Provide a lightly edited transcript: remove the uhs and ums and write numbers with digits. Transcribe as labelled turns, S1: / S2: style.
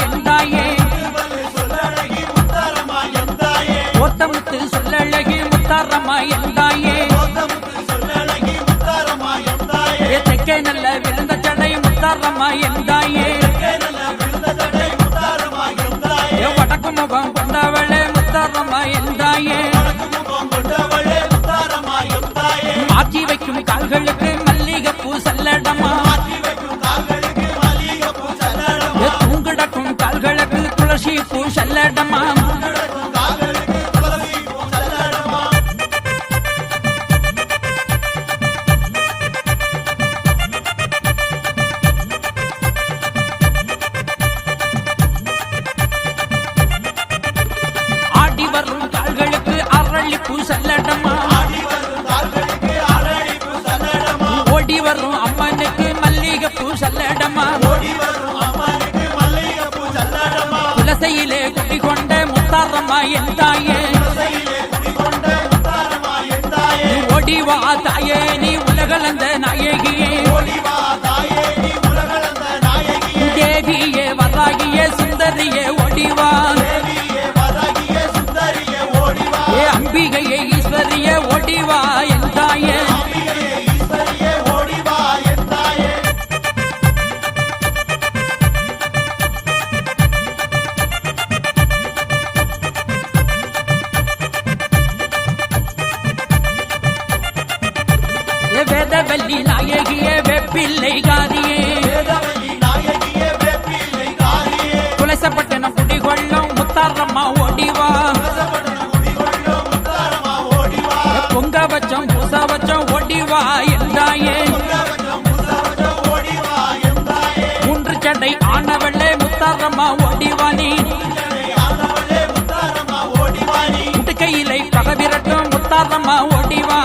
S1: எந்தாயே ஓத்தமுத்து சொல்லழகி முத்தாரம்மா எந்தாயே தெற்கே நல்ல விழுந்த சடை முத்தாரம்மா எந்தாயே வடக்கு முகம் கொண்டவளே முத்தாரம்மா எந்தாயே மாற்றி வைக்கும் கால்களுக்கு மல்லிகைப்பூ சல்லடமா தூங்கிடக்கும் கால்களுக்கு துளசி பூ சல்லடமா ஆடி வரும் கால்களுக்கு அரளிப்பூ சல்லடமா ஓடி வரும் அம்மனுக்கு மல்லிகைப்பூ சல்லடமா துளசையிலே குடி கொண்ட முத்தாரம்மா எந்தாயே ஓடிவா தாயே நீ உலகளந்த நாயகியே தேவியே வராகியே சுந்தரியே ஓடிவா அம்பிகையே ஈஸ்வரியே ஓடிவா எந்தாயே வேதவல்லி நாயகியே வெப்பிள்ளை காரியே துளசப்பட்டணம் குடிகொள்ளும் முத்தாரம்மா ஓடிவா பொங்க வச்சம் பூச வச்சம் ஓடிவா எந்தாயே மூன்று சடை ஆனவளே முத்தாரம்மா ஓடிவா நீ முட்டுக்கையிலை பகவிரட்டும் முத்தாரம்மா ஓடிவா